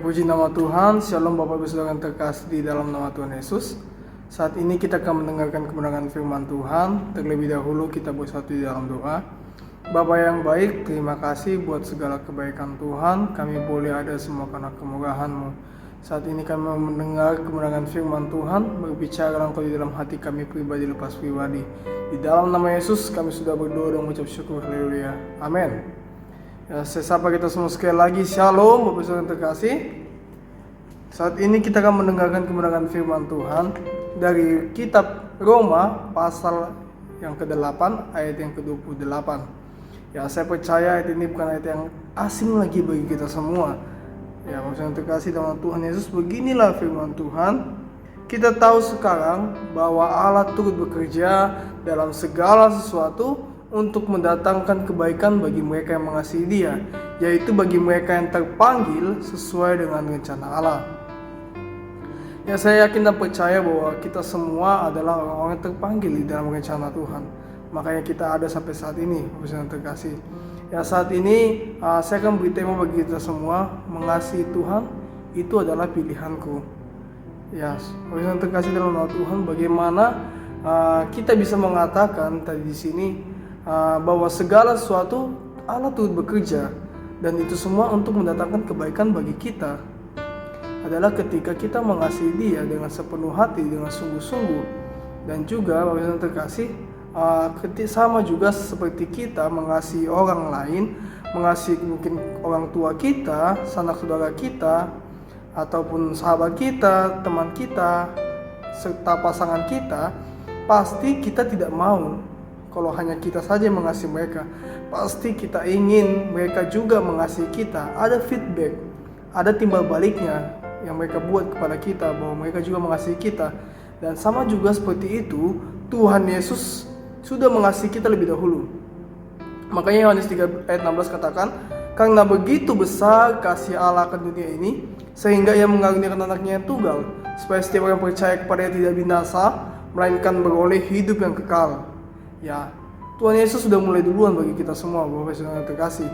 Puji nama Tuhan. Shalom Bapak Ibu Saudara yang terkasih di dalam nama Tuhan Yesus. Saat ini kita akan mendengarkan kebenaran firman Tuhan. Terlebih dahulu kita bersatu di dalam doa. Bapa yang baik, terima kasih buat segala kebaikan Tuhan. Kami boleh ada semua karena kemurahan-Mu. Saat ini kami mendengar kebenaran firman Tuhan. Berbicara Engkau di dalam hati kami pribadi lepas pribadi. Di dalam nama Yesus kami sudah berdoa dan mengucap syukur. Haleluya. Amin. Ya, saya sapa kita semua sekali lagi. Shalom Bapak Saudara yang terkasih. Saat ini kita akan mendengarkan kebenaran firman Tuhan dari kitab Roma pasal yang ke-8 ayat yang ke-28. Ya, saya percaya ayat ini bukan ayat yang asing lagi bagi kita semua. Ya, Bapak Saudara yang terkasih dalam Tuhan Yesus, beginilah firman Tuhan. Kita tahu sekarang bahwa Allah turut bekerja dalam segala sesuatu untuk mendatangkan kebaikan bagi mereka yang mengasihi Dia, yaitu bagi mereka yang terpanggil sesuai dengan rencana Allah. Ya, saya yakin dan percaya bahwa kita semua adalah orang-orang yang terpanggil di dalam rencana Tuhan. Makanya kita ada sampai saat ini, Bapak yang terkasih. Ya, saat ini saya akan beri tema bagi kita semua, mengasihi Tuhan itu adalah pilihanku. Ya, Bapak yang terkasih dalam nama Tuhan, bagaimana kita bisa mengatakan tadi di sini bahwa segala sesuatu Allah turut bekerja, dan itu semua untuk mendatangkan kebaikan bagi kita adalah ketika kita mengasihi Dia dengan sepenuh hati, dengan sungguh-sungguh. Dan juga Bapak yang terkasih, sama juga seperti kita mengasihi orang lain, mengasihi mungkin orang tua kita, sanak saudara kita, ataupun sahabat kita, teman kita, serta pasangan kita, pasti kita tidak mau kalau hanya kita saja yang mengasihi mereka. Pasti kita ingin mereka juga mengasihi kita. Ada feedback, ada timbal baliknya yang mereka buat kepada kita, bahwa mereka juga mengasihi kita. Dan sama juga seperti itu, Tuhan Yesus sudah mengasihi kita lebih dahulu. Makanya Yohanes 3 ayat 16 katakan, karena begitu besar kasih Allah ke dunia ini, sehingga Ia mengaruniakan anaknya yang tunggal, supaya setiap orang percaya kepada-Nya tidak binasa, melainkan beroleh hidup yang kekal. Ya, Tuhan Yesus sudah mulai duluan bagi kita semua, Bapak Saudara yang terkasih.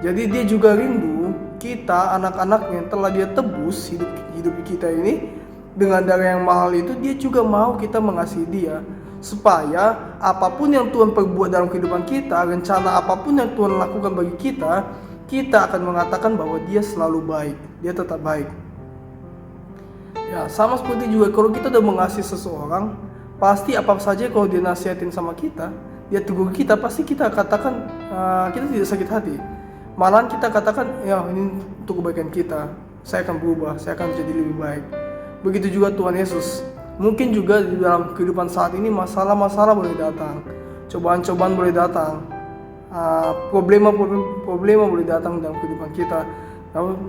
Jadi Dia juga rindu kita, anak-anaknya yang telah Dia tebus hidup kita ini dengan darah yang mahal itu. Dia juga mau kita mengasihi Dia, supaya apapun yang Tuhan perbuat dalam kehidupan kita, rencana apapun yang Tuhan lakukan bagi kita, kita akan mengatakan bahwa Dia selalu baik, Dia tetap baik. Ya, sama seperti juga kalau kita udah mengasihi seseorang, pasti apa saja kalau dia nasihatin sama kita, dia tegur kita, pasti kita katakan kita tidak sakit hati. Malahan kita katakan, ya ini untuk kebaikan kita, saya akan berubah, saya akan jadi lebih baik. Begitu juga Tuhan Yesus. Mungkin juga di dalam kehidupan saat ini masalah-masalah boleh datang, cobaan-cobaan boleh datang, problema boleh datang dalam kehidupan kita.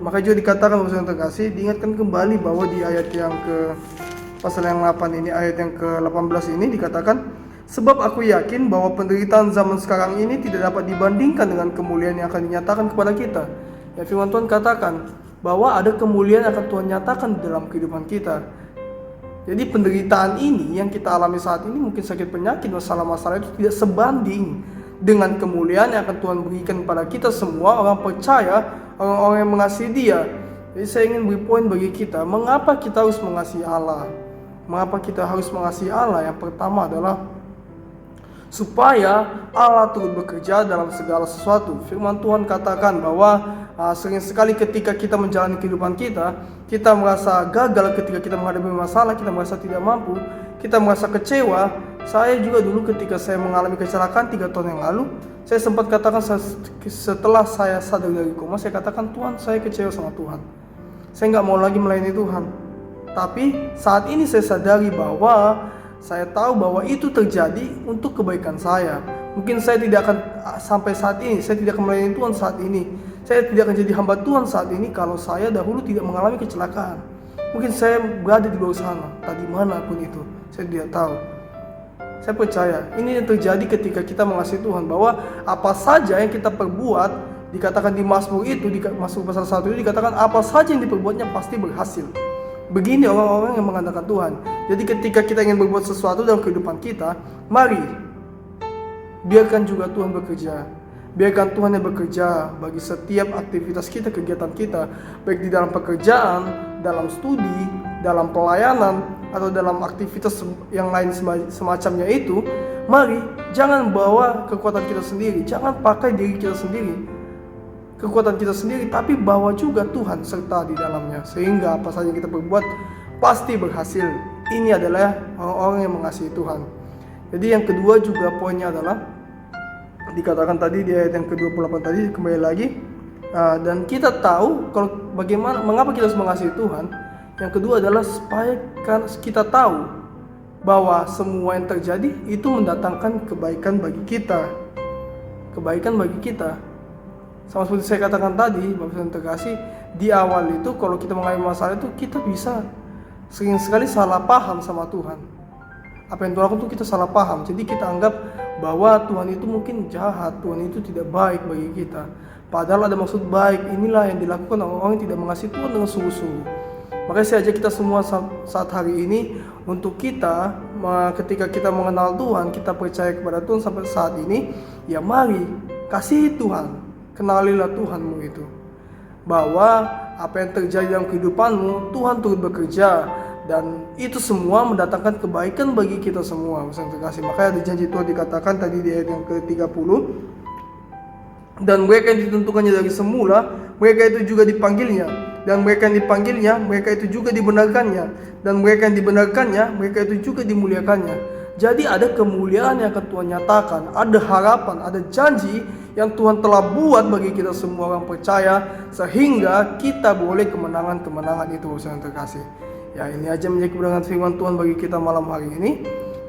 Maka juga dikatakan, Bapak yang terkasih, diingatkan kembali bahwa di ayat yang pasal yang 8 ini, ayat yang ke-18 ini dikatakan, sebab aku yakin bahwa penderitaan zaman sekarang ini tidak dapat dibandingkan dengan kemuliaan yang akan dinyatakan kepada kita. Ya, firman Tuhan katakan bahwa ada kemuliaan yang akan Tuhan nyatakan dalam kehidupan kita. Jadi penderitaan ini yang kita alami saat ini, mungkin sakit penyakit, masalah-masalah itu tidak sebanding dengan kemuliaan yang akan Tuhan berikan kepada kita semua, orang percaya, orang-orang yang mengasihi Dia. Jadi saya ingin beri poin bagi kita, mengapa kita harus mengasihi Allah? Mengapa kita harus mengasihi Allah? Yang pertama adalah supaya Allah turut bekerja dalam segala sesuatu. Firman Tuhan katakan bahwa sering sekali ketika kita menjalani kehidupan kita, kita merasa gagal ketika kita menghadapi masalah, kita merasa tidak mampu, kita merasa kecewa. Saya juga dulu ketika saya mengalami kecelakaan 3 tahun yang lalu, saya sempat katakan setelah saya sadar dari koma, saya katakan, Tuhan, saya kecewa sama Tuhan. Saya nggak mau lagi melayani Tuhan. Tapi saat ini saya sadari bahwa saya tahu bahwa itu terjadi untuk kebaikan saya. Mungkin saya tidak akan sampai saat ini, saya tidak akan melayani Tuhan saat ini, saya tidak akan jadi hamba Tuhan saat ini kalau saya dahulu tidak mengalami kecelakaan. Mungkin saya berada di luar sana, tadi mana pun itu, saya tidak tahu. Saya percaya ini yang terjadi ketika kita mengasihi Tuhan, bahwa apa saja yang kita perbuat, dikatakan di Mazmur itu, di Mazmur pasal 1 itu dikatakan apa saja yang diperbuatnya pasti berhasil. Begini orang-orang yang mengandalkan Tuhan. Jadi ketika kita ingin berbuat sesuatu dalam kehidupan kita, mari biarkan juga Tuhan bekerja. Biarkan Tuhan yang bekerja bagi setiap aktivitas kita, kegiatan kita, baik di dalam pekerjaan, dalam studi, dalam pelayanan, atau dalam aktivitas yang lain semacamnya itu. Mari jangan bawa kekuatan kita sendiri, jangan pakai diri kita sendiri, kekuatan kita sendiri, tapi bawa juga Tuhan serta di dalamnya, sehingga apa saja yang kita berbuat pasti berhasil. Ini adalah orang-orang yang mengasihi Tuhan. Jadi yang kedua juga poinnya adalah dikatakan tadi di ayat yang ke-28 tadi, kembali lagi, dan kita tahu kalau mengapa kita harus mengasihi Tuhan. Yang kedua adalah supaya kita tahu bahwa semua yang terjadi itu mendatangkan kebaikan bagi kita. Kebaikan bagi kita. Sama seperti saya katakan tadi, Bapak yang terkasih, di awal itu kalau kita mengalami masalah itu kita bisa sering sekali salah paham sama Tuhan. Apa yang Tuhan lakukan itu kita salah paham. Jadi kita anggap bahwa Tuhan itu mungkin jahat, Tuhan itu tidak baik bagi kita. Padahal ada maksud baik. Inilah yang dilakukan orang-orang yang tidak mengasihi Tuhan dengan sungguh-sungguh. Makanya saya ajak kita semua saat hari ini untuk kita, ketika kita mengenal Tuhan, kita percaya kepada Tuhan sampai saat ini, ya mari kasihi Tuhan, kenalilah Tuhanmu itu. Bahwa apa yang terjadi dalam kehidupanmu, Tuhan turut bekerja. Dan itu semua mendatangkan kebaikan bagi kita semua, yang terkasih. Makanya di janji Tuhan dikatakan tadi di ayat yang ke-30, dan mereka yang ditentukannya dari semula, mereka itu juga dipanggilnya. Dan mereka yang dipanggilnya, mereka itu juga dibenarkannya. Dan mereka yang dibenarkannya, mereka itu juga dimuliakannya. Jadi ada kemuliaan yang akan Tuhan nyatakan, ada harapan, ada janji yang Tuhan telah buat bagi kita semua orang percaya, sehingga kita boleh kemenangan-kemenangan itu, yang terkasih. Ya, ini aja menjadi kebenaran firman Tuhan bagi kita malam hari ini.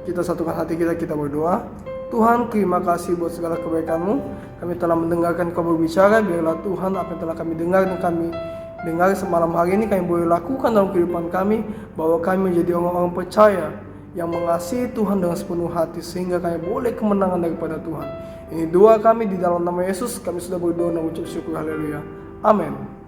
Kita satukan hati kita, kita berdoa. Tuhan, terima kasih buat segala kebaikan-Mu. Kami telah mendengarkan Kau berbicara. Biarlah Tuhan, apa yang telah kami dengar dan kami dengar semalam hari ini, kami boleh lakukan dalam kehidupan kami, bahwa kami menjadi orang-orang percaya yang mengasihi Tuhan dengan sepenuh hati, sehingga kami boleh kemenangan daripada Tuhan. Ini doa kami di dalam nama Yesus. Kami sudah berdoa dan ucap syukur. Haleluya. Amin.